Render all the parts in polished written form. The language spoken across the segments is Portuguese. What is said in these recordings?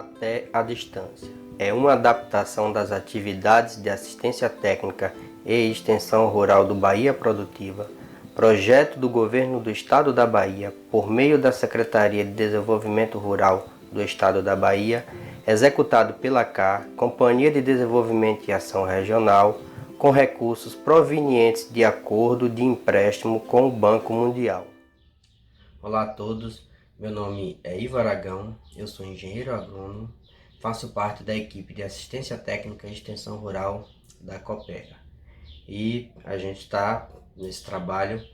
Até a distância. É uma adaptação das atividades de assistência técnica e extensão rural do Bahia Produtiva, projeto do Governo do Estado da Bahia, por meio da Secretaria de Desenvolvimento Rural do Estado da Bahia, executado pela CAR, Companhia de Desenvolvimento e Ação Regional, com recursos provenientes de acordo de empréstimo com o Banco Mundial. Olá a todos, meu nome é Ivo Aragão, eu sou engenheiro agrônomo, faço parte da equipe de assistência técnica e extensão rural da Copega. E a gente está nesse trabalho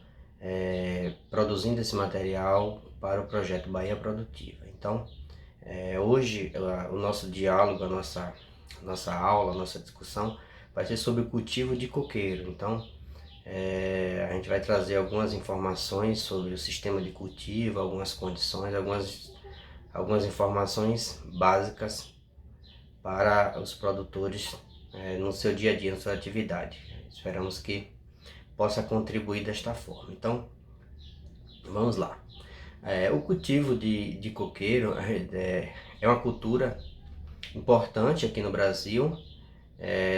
produzindo esse material para o projeto Bahia Produtiva. Então, hoje o nosso diálogo, a nossa aula, a nossa discussão vai ser sobre o cultivo de coqueiro. Então, a gente vai trazer algumas informações sobre o sistema de cultivo, algumas condições, algumas informações básicas para os produtores no seu dia a dia, na sua atividade. Esperamos que possa contribuir desta forma. Então, vamos lá. O cultivo de coqueiro é uma cultura importante aqui no Brasil,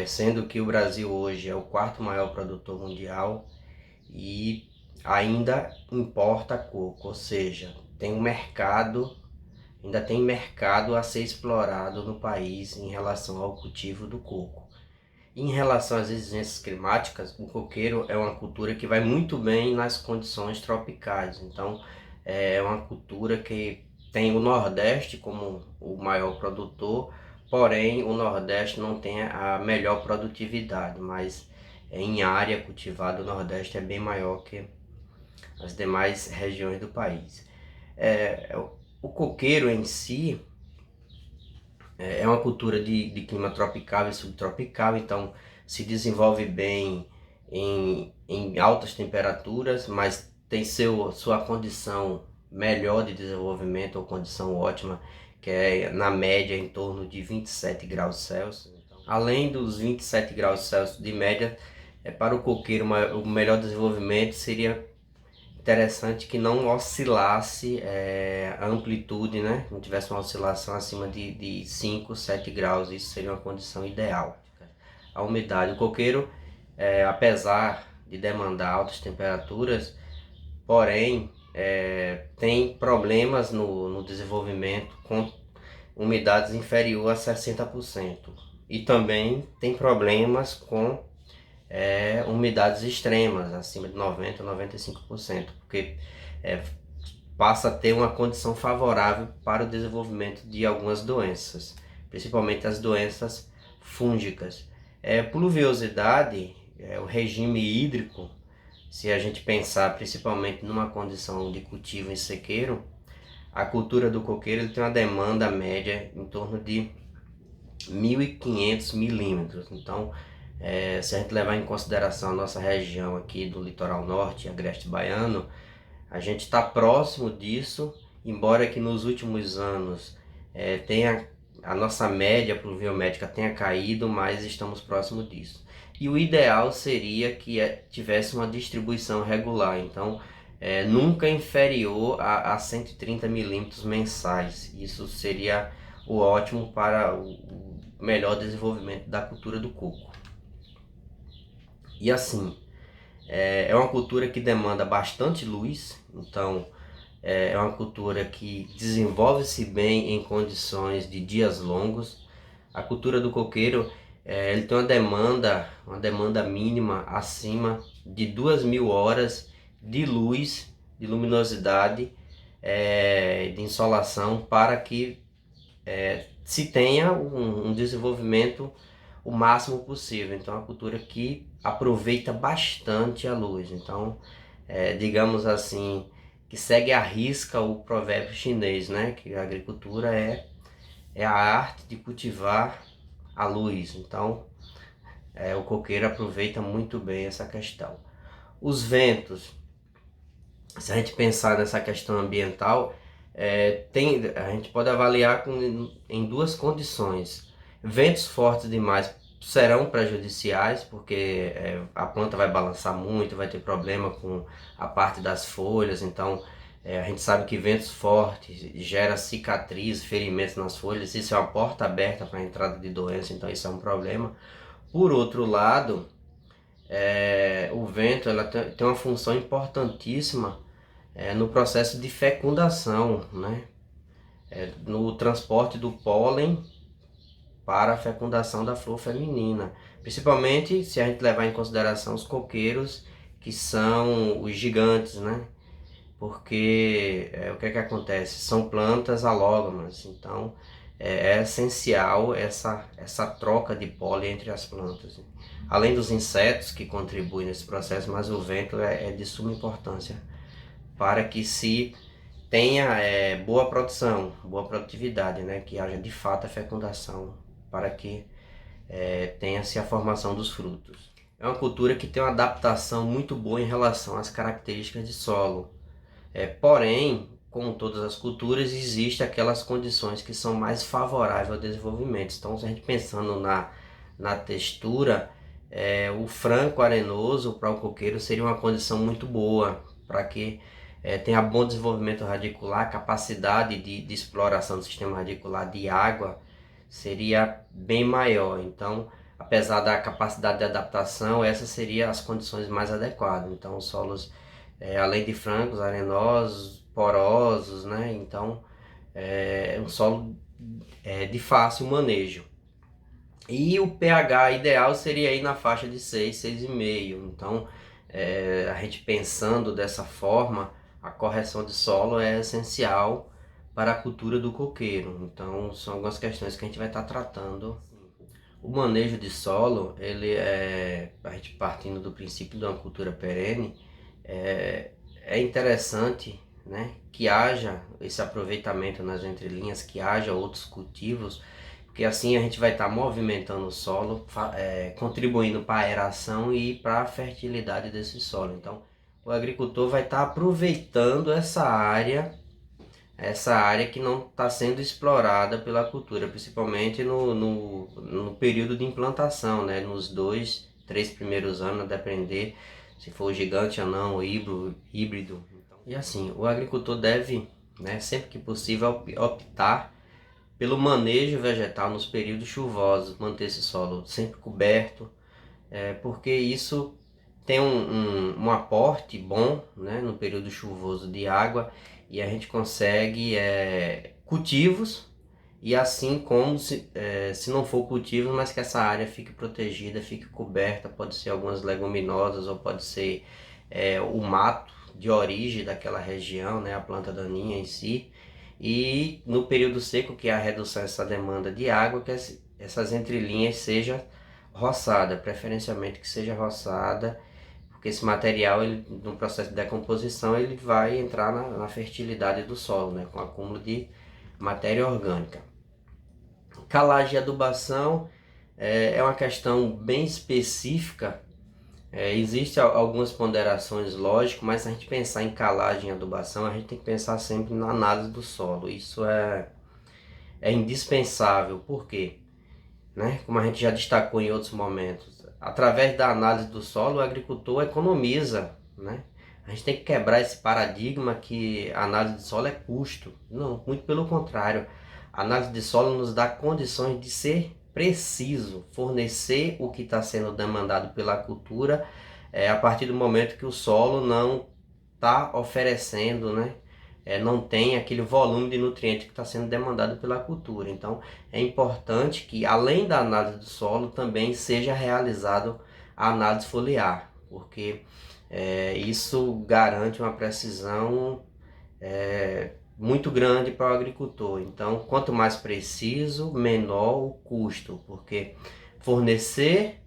sendo que o Brasil hoje é o quarto maior produtor mundial e ainda importa coco, ou seja, ainda tem mercado a ser explorado no país em relação ao cultivo do coco. Em relação às exigências climáticas, o coqueiro é uma cultura que vai muito bem nas condições tropicais. Então, é uma cultura que tem o Nordeste como o maior produtor, porém o Nordeste não tem a melhor produtividade, mas em área cultivada o Nordeste é bem maior que as demais regiões do país. O coqueiro em si é uma cultura de clima tropical e subtropical, então se desenvolve bem em altas temperaturas, mas tem sua condição melhor de desenvolvimento ou condição ótima, que é na média em torno de 27 graus Celsius. Então, além dos 27 graus Celsius de média, para o coqueiro o melhor desenvolvimento seria interessante que não oscilasse a amplitude, né? Não tivesse uma oscilação acima de 5, 7 graus, isso seria uma condição ideal. A umidade, o coqueiro, apesar de demandar altas temperaturas, porém tem problemas no desenvolvimento com umidades inferior a 60%. E também tem problemas com umidades extremas, acima de 90% a 95%, porque passa a ter uma condição favorável para o desenvolvimento de algumas doenças, principalmente as doenças fúngicas. Pluviosidade, o regime hídrico, se a gente pensar principalmente numa condição de cultivo em sequeiro, a cultura do coqueiro tem uma demanda média em torno de 1.500 milímetros. Então, se a gente levar em consideração a nossa região aqui do litoral norte, agreste baiano, a gente está próximo disso, embora que nos últimos anos a nossa média pluviométrica tenha caído, mas estamos próximo disso. E o ideal seria que tivesse uma distribuição regular, então nunca inferior a 130 milímetros mensais. Isso seria o ótimo para o melhor desenvolvimento da cultura do coco. E assim, é uma cultura que demanda bastante luz, então é uma cultura que desenvolve-se bem em condições de dias longos. A cultura do coqueiro, ele tem uma demanda mínima acima de 2.000 horas de luz, de luminosidade, de insolação, para que se tenha um desenvolvimento o máximo possível. Então é uma cultura que aproveita bastante a luz. Então, digamos assim, que segue à risca o provérbio chinês, né? Que a agricultura é a arte de cultivar a luz. Então, o coqueiro aproveita muito bem essa questão. Os ventos, se a gente pensar nessa questão ambiental, a gente pode avaliar em duas condições. Ventos fortes demais serão prejudiciais, porque a planta vai balançar muito, vai ter problema com a parte das folhas, então A gente sabe que ventos fortes gera cicatriz, ferimentos nas folhas, isso é uma porta aberta para a entrada de doença, então isso é um problema. Por outro lado, o vento ela tem uma função importantíssima no processo de fecundação, né? No transporte do pólen para a fecundação da flor feminina, principalmente se a gente levar em consideração os coqueiros, que são os gigantes, né? Porque o que é que acontece? São plantas alógamas, então é essencial essa troca de pólen entre as plantas. Além dos insetos que contribuem nesse processo, mas o vento é de suma importância para que se tenha boa produção, boa produtividade, né? Que haja de fato a fecundação para que tenha-se a formação dos frutos. É uma cultura que tem uma adaptação muito boa em relação às características de solo. Porém, como todas as culturas, existem aquelas condições que são mais favoráveis ao desenvolvimento. Então, se a gente pensando na textura, o franco arenoso para o coqueiro seria uma condição muito boa para que tenha bom desenvolvimento radicular, capacidade de exploração do sistema radicular de água seria bem maior. Então, apesar da capacidade de adaptação, essas seriam as condições mais adequadas. Então, os solos, além de francos, arenosos, porosos, né? Então, é um solo de fácil manejo. E o pH ideal seria aí na faixa de 6, 6,5. Então, a gente pensando dessa forma, a correção de solo é essencial para a cultura do coqueiro. Então, são algumas questões que a gente vai estar tratando. O manejo de solo, a gente partindo do princípio de uma cultura perene, é interessante, né, que haja esse aproveitamento nas entrelinhas, que haja outros cultivos, porque assim a gente vai estar movimentando o solo, contribuindo para a aeração e para a fertilidade desse solo. Então, o agricultor vai estar aproveitando essa área que não está sendo explorada pela cultura, principalmente no período de implantação, né? Nos 2, 3 primeiros anos, a depender se for gigante ou não, ou híbrido. E assim, o agricultor deve, né, sempre que possível, optar pelo manejo vegetal nos períodos chuvosos, manter esse solo sempre coberto, porque isso tem um aporte bom, né, no período chuvoso de água, e a gente consegue cultivos, e assim como se não for cultivo, mas que essa área fique protegida, fique coberta, pode ser algumas leguminosas ou pode ser o mato de origem daquela região, né, a planta daninha em si, e no período seco, que é a redução dessa demanda de água, que essas entrelinhas seja roçada, preferencialmente que seja roçada, porque esse material, ele, no processo de decomposição, ele vai entrar na fertilidade do solo, né, com acúmulo de matéria orgânica. Calagem e adubação é uma questão bem específica. Existem algumas ponderações lógicas, mas se a gente pensar em calagem e adubação, a gente tem que pensar sempre na análise do solo. Isso é indispensável, por quê? Né? Como a gente já destacou em outros momentos, através da análise do solo, o agricultor economiza, né? A gente tem que quebrar esse paradigma que a análise de solo é custo. Não, muito pelo contrário. A análise de solo nos dá condições de ser preciso, fornecer o que está sendo demandado pela cultura a partir do momento que o solo não está oferecendo, né? Não tem aquele volume de nutrientes que está sendo demandado pela cultura. Então, é importante que, além da análise do solo, também seja realizado a análise foliar, porque isso garante uma precisão muito grande para o agricultor. Então, quanto mais preciso, menor o custo, porque fornecer,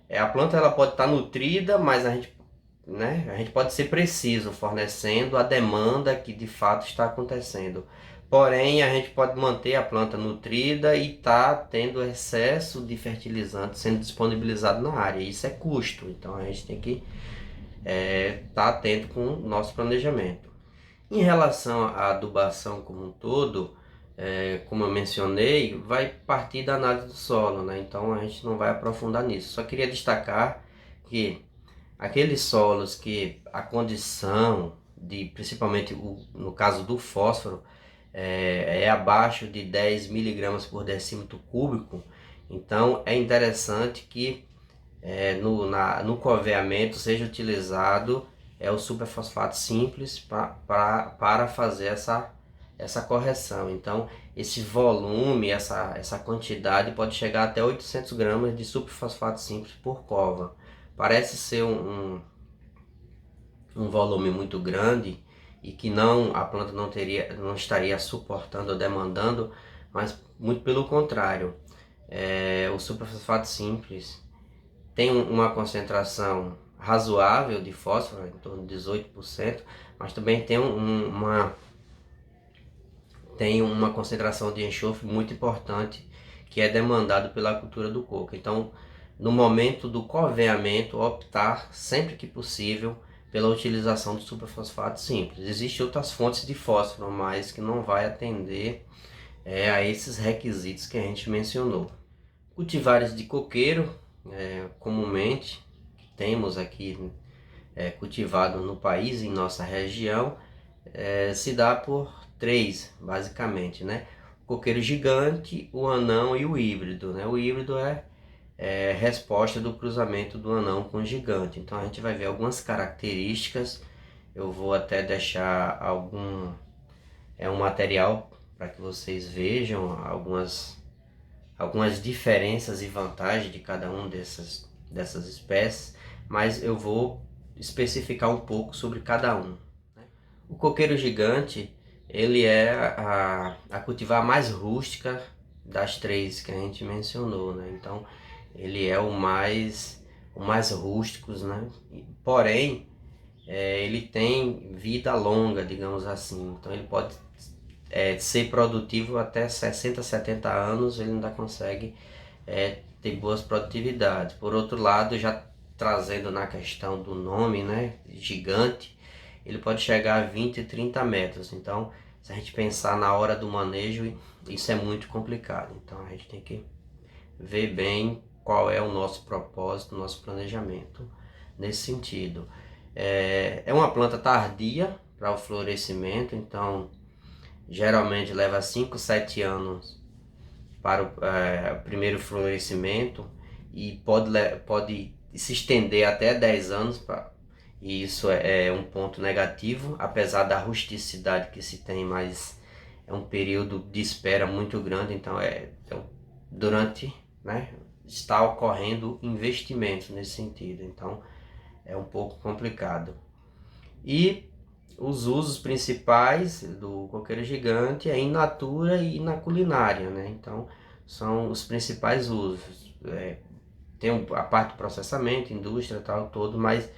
a planta ela pode estar nutrida, mas a gente pode ser preciso fornecendo a demanda que de fato está acontecendo. Porém, a gente pode manter a planta nutrida e tá tendo excesso de fertilizante sendo disponibilizado na área. Isso é custo, então a gente tem que estar atento com o nosso planejamento. Em relação à adubação como um todo, como eu mencionei, vai partir da análise do solo, né? Então a gente não vai aprofundar nisso. Só queria destacar que aqueles solos que a condição principalmente no caso do fósforo, é abaixo de 10 miligramas por decímetro cúbico. Então é interessante que no coveamento seja utilizado o superfosfato simples para fazer essa correção. Então esse volume, essa quantidade pode chegar até 800 gramas de superfosfato simples por cova. Parece ser um volume muito grande e que a planta não estaria suportando ou demandando, mas muito pelo contrário. O superfosfato simples tem uma concentração razoável de fósforo, em torno de 18%, mas também tem uma concentração de enxofre muito importante que é demandado pela cultura do coco. Então, no momento do coveamento, optar sempre que possível pela utilização do superfosfato simples. Existem outras fontes de fósforo, mas que não vai atender a esses requisitos que a gente mencionou. Cultivares de coqueiro, comumente temos aqui cultivado no país, em nossa região, se dá por três, basicamente, né? O coqueiro gigante, o anão e o híbrido, né? O híbrido é resposta do cruzamento do anão com o gigante. Então a gente vai ver algumas características. Eu vou até deixar um material para que vocês vejam algumas diferenças e vantagens de cada um dessas espécies, mas eu vou especificar um pouco sobre cada um. O coqueiro gigante, ele é a cultivar mais rústica das três que a gente mencionou, né? Então ele é o mais rústico, né? Porém, ele tem vida longa, digamos assim. Então ele pode ser produtivo até 60, 70 anos, ele ainda consegue ter boas produtividades. Por outro lado, já trazendo na questão do nome, né, gigante, ele pode chegar a 20, 30 metros. Então, se a gente pensar na hora do manejo, isso é muito complicado. Então, a gente tem que ver bem qual é o nosso propósito, o nosso planejamento nesse sentido. É uma planta tardia para o florescimento, então geralmente leva 5, 7 anos para o primeiro florescimento e pode se estender até 10 anos, e isso é um ponto negativo, apesar da rusticidade que se tem, mas é um período de espera muito grande, então durante, né, está ocorrendo investimento nesse sentido, então é um pouco complicado. E os usos principais do coqueiro gigante é in natura e na culinária, né? Então são os principais usos. Tem a parte do processamento, indústria, tal, todo, mas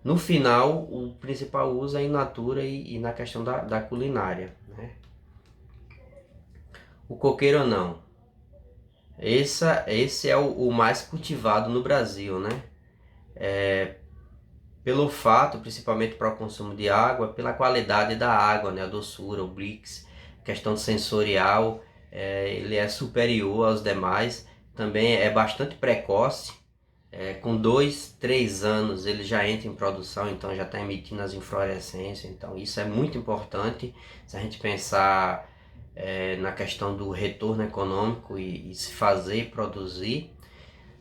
no final o principal uso é in natura e na questão da culinária, né? O coqueiro anão. Esse é o mais cultivado no Brasil, né? Pelo fato, principalmente para o consumo de água, pela qualidade da água, né? A doçura, o Brix, questão sensorial, ele é superior aos demais, também é bastante precoce, com 2, 3 anos ele já entra em produção, então já está emitindo as inflorescências, então isso é muito importante se a gente pensar na questão do retorno econômico e se fazer e produzir.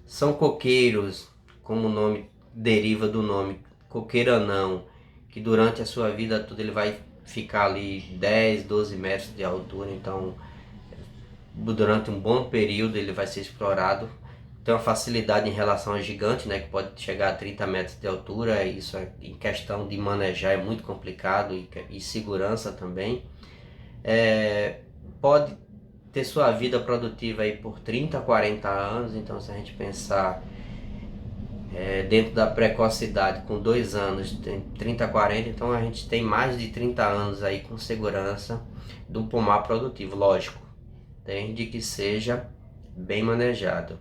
São coqueiros, como o nome deriva do nome, coqueiro anão, que durante a sua vida toda ele vai ficar ali 10, 12 metros de altura, então durante um bom período ele vai ser explorado. Tem uma facilidade em relação ao gigante, né, que pode chegar a 30 metros de altura, e isso em questão de manejar é muito complicado e segurança também. Pode ter sua vida produtiva aí por 30, 40 anos, então se a gente pensar dentro da precocidade, com 2 anos, tem 30, 40, então a gente tem mais de 30 anos aí com segurança do pomar produtivo, lógico, desde que seja bem manejado.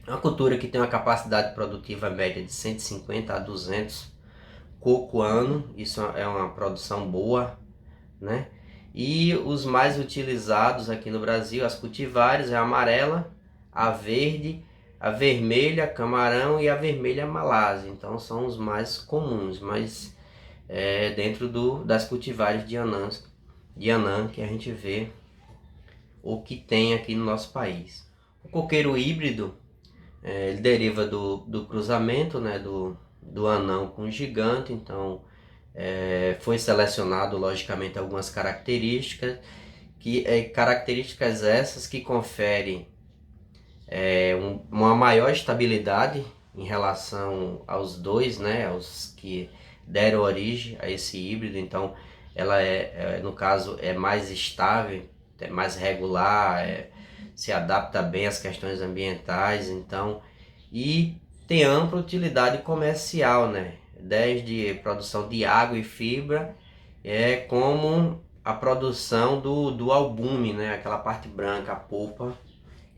É uma cultura que tem uma capacidade produtiva média de 150 a 200 coco ano, isso é uma produção boa, né? E os mais utilizados aqui no Brasil, as cultivares, é a amarela, a verde, a vermelha camarão e a vermelha malásia. Então são os mais comuns, mas dentro das cultivares de anã que a gente vê o que tem aqui no nosso país. O coqueiro híbrido, ele deriva do cruzamento, né, do anão com o gigante. Então foi selecionado logicamente algumas características, características essas que conferem uma maior estabilidade em relação aos dois, né, aos que deram origem a esse híbrido. Então ela no caso, é mais estável, é mais regular, se adapta bem às questões ambientais, então, e tem ampla utilidade comercial, né, desde produção de água e fibra, como a produção do albume, né, aquela parte branca, a polpa,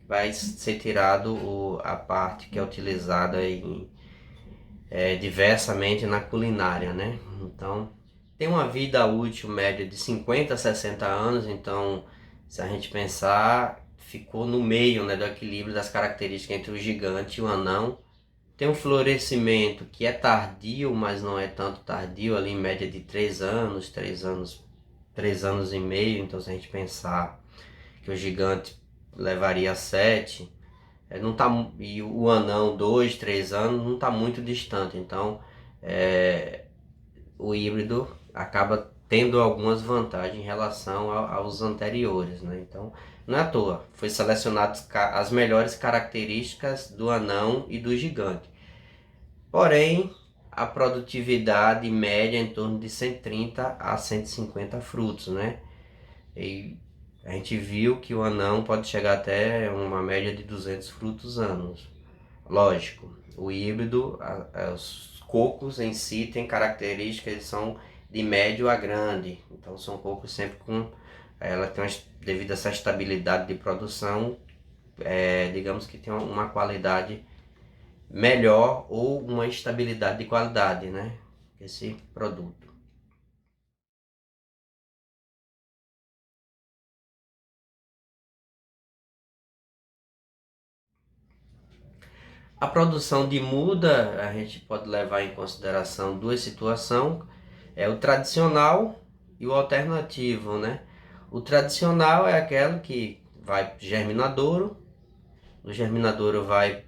vai ser tirado a parte que é utilizada diversamente na culinária, né? Então tem uma vida útil média de 50 a 60 anos. Então, se a gente pensar, ficou no meio, né, do equilíbrio das características entre o gigante e o anão. Tem um florescimento que é tardio, mas não é tanto tardio, ali em média de 3 anos, 3 anos e meio. Então, se a gente pensar que o gigante levaria 7, não tá, e o anão 2, 3 anos, não está muito distante. Então o híbrido acaba tendo algumas vantagens em relação aos anteriores, né? Então não é à toa, foi selecionado as melhores características do anão e do gigante. Porém, a produtividade média é em torno de 130 a 150 frutos, né? E a gente viu que o anão pode chegar até uma média de 200 frutos anos. Lógico, o híbrido, os cocos em si têm características, eles são de médio a grande. Então são cocos sempre com... Ela tem devido a essa estabilidade de produção, digamos que tem uma qualidade melhor, ou uma estabilidade de qualidade, né? Esse produto. A produção de muda, a gente pode levar em consideração duas situações, o tradicional e o alternativo, né? O tradicional é aquele que vai germinadouro, o germinadouro vai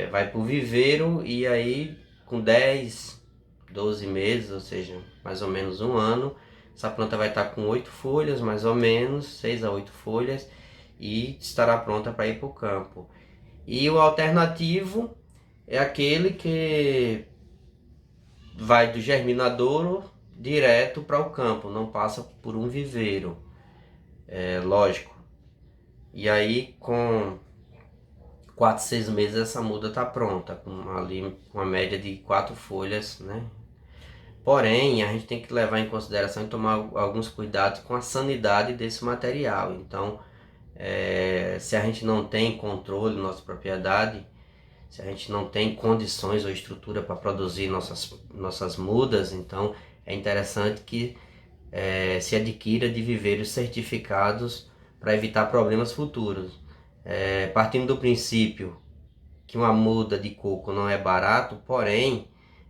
para o viveiro, e aí com 10, 12 meses, ou seja, mais ou menos um ano, essa planta vai estar com 8 folhas, mais ou menos, 6 a 8 folhas, e estará pronta para ir para o campo. E o alternativo é aquele que vai do germinadouro direto para o campo, não passa por um viveiro, lógico. E aí com 4, 6 meses essa muda está pronta, com ali uma média de 4 folhas, né? Porém, a gente tem que levar em consideração e tomar alguns cuidados com a sanidade desse material. Então, se a gente não tem controle na nossa propriedade, se a gente não tem condições ou estrutura para produzir nossas mudas, então é interessante que se adquira de viveiros certificados para evitar problemas futuros. Partindo do princípio que uma muda de coco não é barato, porém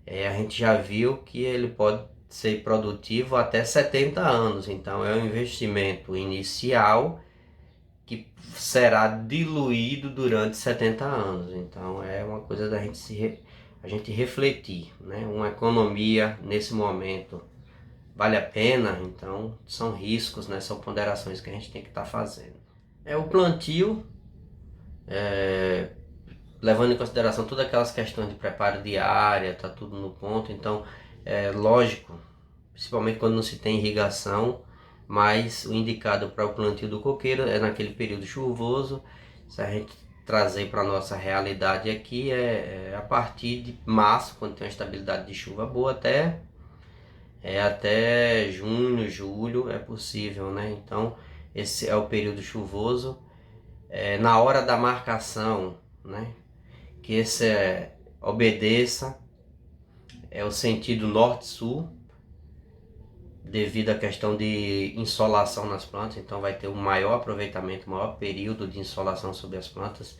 a gente já viu que ele pode ser produtivo até 70 anos. Então é um investimento inicial que será diluído durante 70 anos. Então é uma coisa da gente a gente refletir, né? Uma economia nesse momento vale a pena? Então são riscos, né? São ponderações que a gente tem que estar fazendo. O plantio, levando em consideração todas aquelas questões de preparo de área, tá tudo no ponto. Então lógico, principalmente quando não se tem irrigação, mas o indicado para o plantio do coqueiro é naquele período chuvoso. Se a gente trazer para a nossa realidade aqui, a partir de março, quando tem uma estabilidade de chuva boa, até junho, julho é possível, né? Então esse é o período chuvoso. Na hora da marcação, né, que esse obedeça o sentido norte-sul, devido à questão de insolação nas plantas. Então vai ter um maior aproveitamento, maior período de insolação sobre as plantas.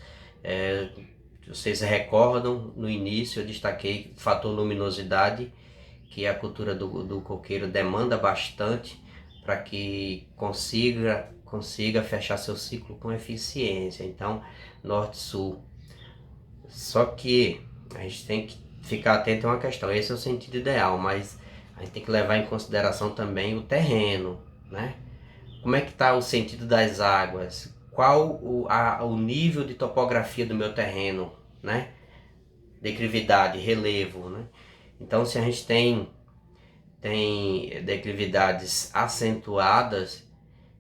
Vocês recordam, no início eu destaquei o fator luminosidade, que a cultura do coqueiro demanda bastante para que consiga fechar seu ciclo com eficiência. Então, norte-sul. Só que a gente tem que ficar atento a uma questão. Esse é o sentido ideal, mas a gente tem que levar em consideração também o terreno, né? Como é que está o sentido das águas? Qual o nível de topografia do meu terreno, né? Declividade, relevo, né? Então, se a gente tem declividades acentuadas,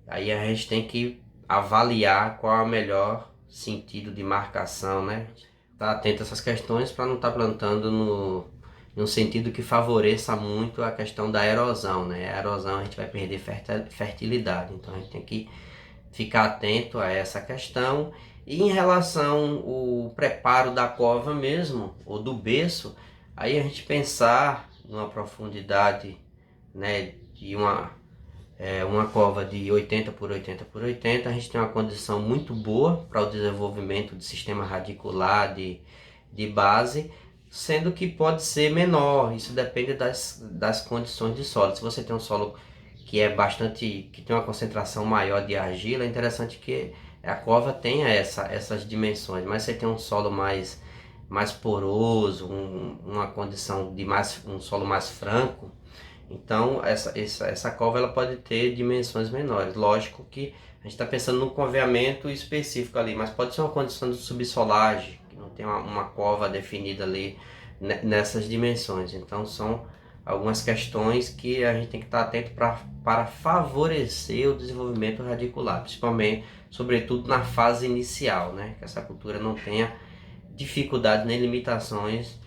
aí a gente tem que avaliar qual é o melhor sentido de marcação, né? Tá atento a essas questões para não estar plantando num sentido que favoreça muito a questão da erosão, né? A erosão a gente vai perder fertilidade, então a gente tem que ficar atento a essa questão. E em relação ao preparo da cova mesmo, ou do berço, aí a gente pensar numa profundidade, né, de uma cova de 80 por 80 por 80, a gente tem uma condição muito boa para o desenvolvimento de sistema radicular de base, sendo que pode ser menor, isso depende das condições de solo. Se você tem um solo que tem uma concentração maior de argila, é interessante que a cova tenha essas dimensões, mas você tem um solo mais poroso, uma condição de um solo mais franco, então essa cova ela pode ter dimensões menores. Lógico que a gente está pensando num coveamento específico ali, mas pode ser uma condição de subsolagem, que não tem uma cova definida ali nessas dimensões. Então são algumas questões que a gente tem que estar atento para favorecer o desenvolvimento radicular, principalmente, sobretudo na fase inicial, né? Que essa cultura não tenha dificuldades nem limitações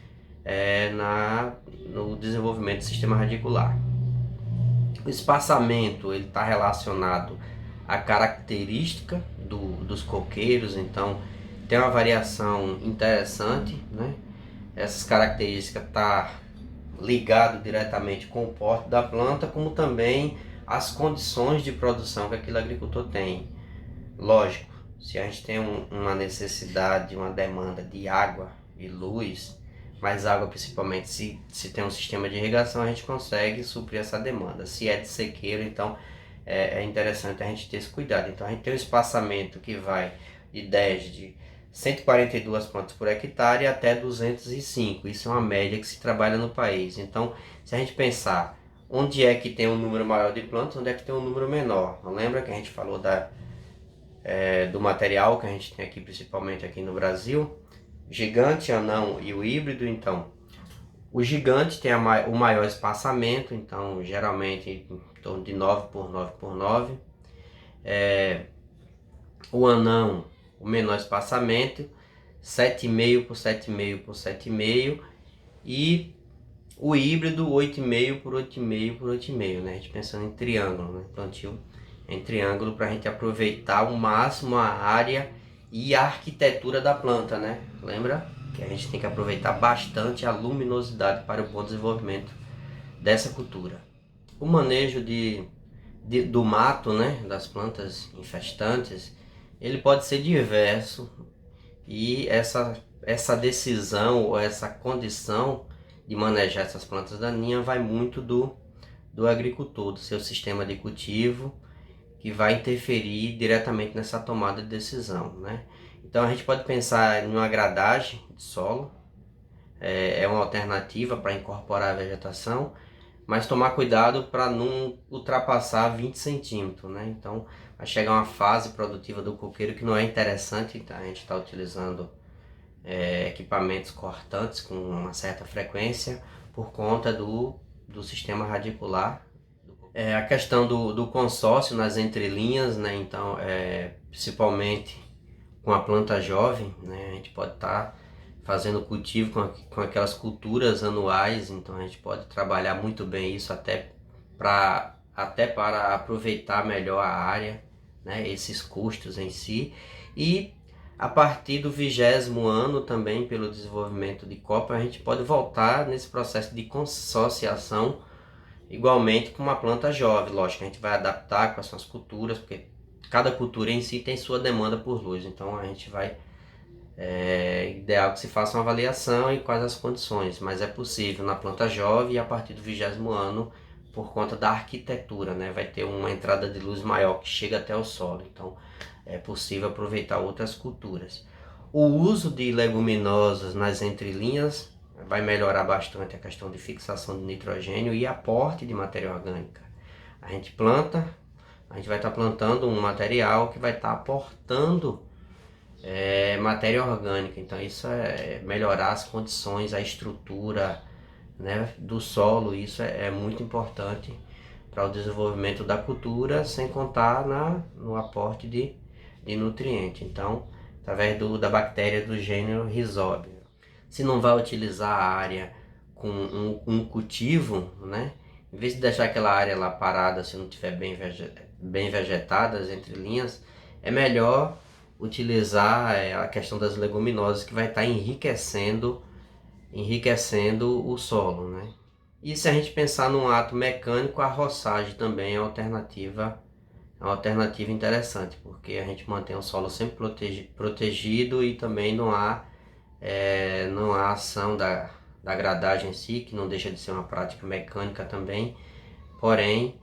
no desenvolvimento do sistema radicular. O espaçamento ele está relacionado à característica dos coqueiros, então tem uma variação interessante, né? Essas características estão ligado diretamente com o porte da planta, como também as condições de produção que aquele agricultor tem. Lógico, se a gente tem uma necessidade, uma demanda de água e luz, mais água principalmente, se tem um sistema de irrigação, a gente consegue suprir essa demanda. Se é de sequeiro, então é interessante a gente ter esse cuidado. Então a gente tem um espaçamento que vai de 142 plantas por hectare até 205. Isso é uma média que se trabalha no país. Então, se a gente pensar onde é que tem um número maior de plantas, onde é que tem um número menor. Não lembra que a gente falou do material que a gente tem aqui, principalmente aqui no Brasil? Gigante, anão e o híbrido. Então, o gigante tem o maior espaçamento, então geralmente em torno de 9 por 9 por 9. O anão, o menor espaçamento, 7,5 por 7,5 por 7,5, e o híbrido 8,5 por 8,5 por 8,5, né? A gente pensando em triângulo, né? Plantio em triângulo para a gente aproveitar ao máximo a área e a arquitetura da planta, né? Lembra que a gente tem que aproveitar bastante a luminosidade para o bom desenvolvimento dessa cultura. O manejo do mato, né? Das plantas infestantes, ele pode ser diverso, e essa decisão ou essa condição de manejar essas plantas daninhas vai muito do agricultor, do seu sistema de cultivo, que vai interferir diretamente nessa tomada de decisão, né? Então a gente pode pensar em uma gradagem de solo, é uma alternativa para incorporar a vegetação, mas tomar cuidado para não ultrapassar 20 centímetros, né? Então vai chegar uma fase produtiva do coqueiro que não é interessante, tá? A gente está utilizando equipamentos cortantes com uma certa frequência por conta do sistema radicular. A questão do consórcio nas entrelinhas, né? Então, principalmente com a planta jovem, né? A gente pode estar fazendo cultivo com aquelas culturas anuais, então a gente pode trabalhar muito bem isso até para aproveitar melhor a área, né? Esses custos em si. E a partir do 20º ano também, pelo desenvolvimento de copa, a gente pode voltar nesse processo de consorciação igualmente com uma planta jovem. Lógico, a gente vai adaptar quais são as culturas, porque cada cultura em si tem sua demanda por luz, então a gente vai É ideal que se faça uma avaliação e quais as condições, mas é possível na planta jovem e a partir do 20º ano, por conta da arquitetura, né? Vai ter uma entrada de luz maior que chega até o solo, então é possível aproveitar outras culturas. O uso de leguminosas nas entrelinhas vai melhorar bastante a questão de fixação de nitrogênio e aporte de matéria orgânica. A gente planta, a gente vai estar plantando um material que vai estar aportando matéria orgânica, então isso é melhorar as condições, a estrutura, né, do solo, isso é muito importante para o desenvolvimento da cultura, sem contar no aporte de nutriente. Então, através da bactéria do gênero Rhizobia. Se não vai utilizar a área com um cultivo, né, em vez de deixar aquela área lá parada, se não tiver bem vegetada, as entrelinhas, é melhor utilizar a questão das leguminosas, que vai estar enriquecendo o solo, né? E se a gente pensar num ato mecânico, a roçagem também é uma alternativa interessante, porque a gente mantém o solo sempre protegido e também não há ação da gradagem em si, que não deixa de ser uma prática mecânica também, porém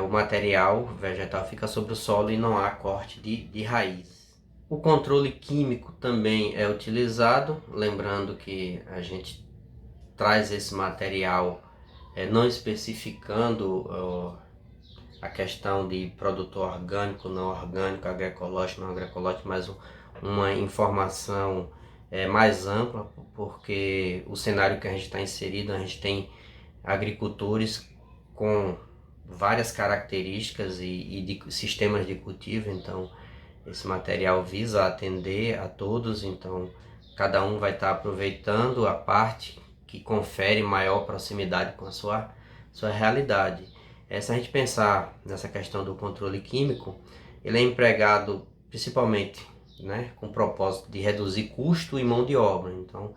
o material vegetal fica sobre o solo e não há corte de raiz. O controle químico também é utilizado, lembrando que a gente traz esse material não especificando a questão de produto orgânico, não orgânico, agroecológico, não agroecológico, mas uma informação mais ampla, porque o cenário que a gente está inserido, a gente tem agricultores com várias características e de sistemas de cultivo, então esse material visa atender a todos, então cada um vai estar aproveitando a parte que confere maior proximidade com a sua realidade. Se a gente pensar nessa questão do controle químico, ele é empregado principalmente, né, com o propósito de reduzir custo e mão de obra. Então,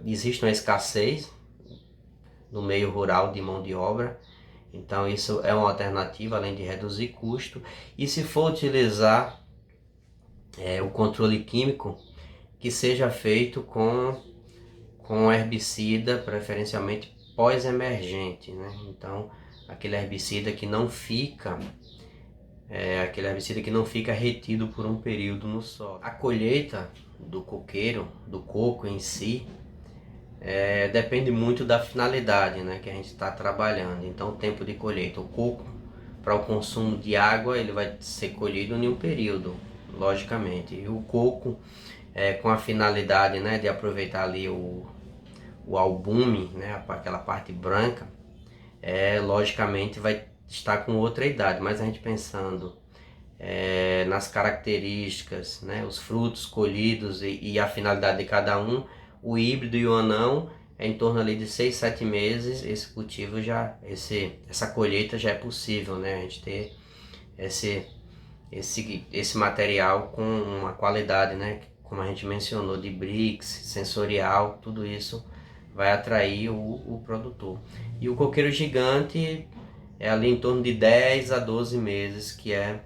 existe uma escassez no meio rural de mão de obra, então isso é uma alternativa, além de reduzir custo. E se for utilizar o controle químico, que seja feito com herbicida, preferencialmente pós-emergente, né? Então, aquele herbicida que não fica retido por um período no solo. A colheita do coqueiro, do coco em si, depende muito da finalidade, né, que a gente está trabalhando. Então, o tempo de colheita, o coco, para o consumo de água, ele vai ser colhido em um período, logicamente. E o coco, com a finalidade, né, de aproveitar ali o albume, né, aquela parte branca, logicamente vai estar com outra idade. Mas a gente pensando nas características, né, os frutos colhidos e a finalidade de cada um, o híbrido e o anão é em torno ali de 6, 7 meses, esse cultivo essa colheita já é possível, né, a gente ter esse material com uma qualidade, né, como a gente mencionou, de BRICS, sensorial, tudo isso vai atrair o produtor. E o coqueiro gigante é ali em torno de 10 a 12 meses, que é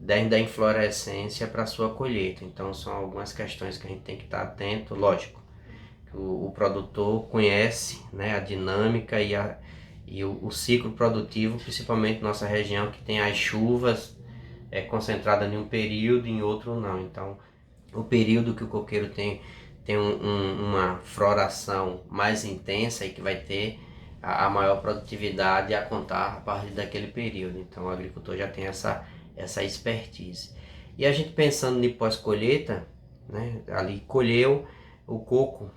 da inflorescência para sua colheita. Então são algumas questões que a gente tem que estar atento, lógico. O produtor conhece, né, a dinâmica e o ciclo produtivo, principalmente nossa região que tem as chuvas concentradas em um período, em outro não. Então o período que o coqueiro tem uma floração mais intensa e que vai ter a maior produtividade a contar a partir daquele período. Então o agricultor já tem essa expertise. E a gente pensando em pós-colheita, né, ali colheu o coco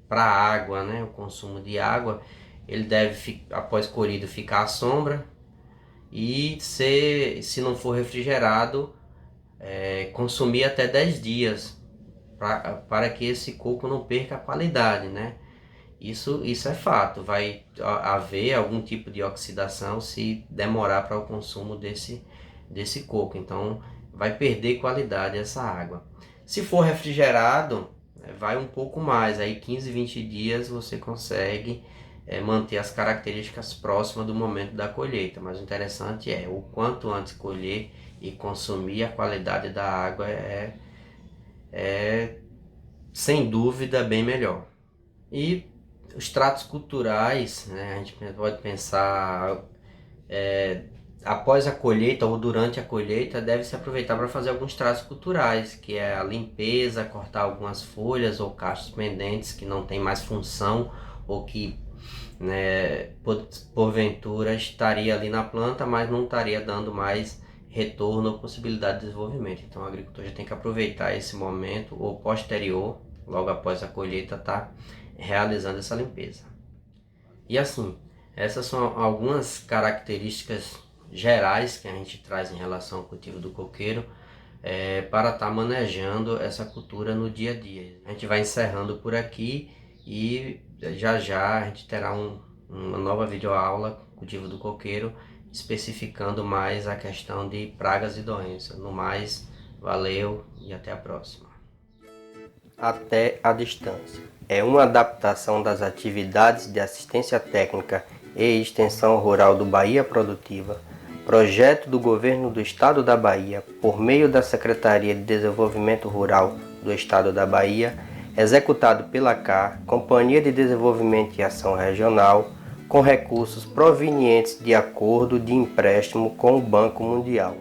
para água, né, o consumo de água, ele deve, após colhido, ficar à sombra e se não for refrigerado, consumir até 10 dias para que esse coco não perca a qualidade, né? Isso é fato, vai haver algum tipo de oxidação se demorar para o consumo desse coco, então vai perder qualidade essa água. Se for refrigerado, vai um pouco mais, aí 15, 20 dias você consegue manter as características próximas do momento da colheita, mas o interessante o quanto antes colher e consumir, a qualidade da água é, sem dúvida, bem melhor. E os tratos culturais, né, a gente pode pensar após a colheita ou durante a colheita, deve se aproveitar para fazer alguns tratos culturais, que é a limpeza, cortar algumas folhas ou cachos pendentes que não tem mais função ou que, né, porventura estaria ali na planta, mas não estaria dando mais retorno ou possibilidade de desenvolvimento. Então o agricultor já tem que aproveitar esse momento ou posterior, logo após a colheita, tá realizando essa limpeza. E assim, essas são algumas características gerais que a gente traz em relação ao cultivo do coqueiro para estar manejando essa cultura no dia a dia. A gente vai encerrando por aqui e já já a gente terá uma nova videoaula, cultivo do coqueiro, especificando mais a questão de pragas e doenças. No mais, valeu e até a próxima. Até a distância é uma adaptação das atividades de assistência técnica e extensão rural do Bahia Produtiva, projeto do Governo do Estado da Bahia, por meio da Secretaria de Desenvolvimento Rural do Estado da Bahia, executado pela CAR, Companhia de Desenvolvimento e Ação Regional, com recursos provenientes de acordo de empréstimo com o Banco Mundial.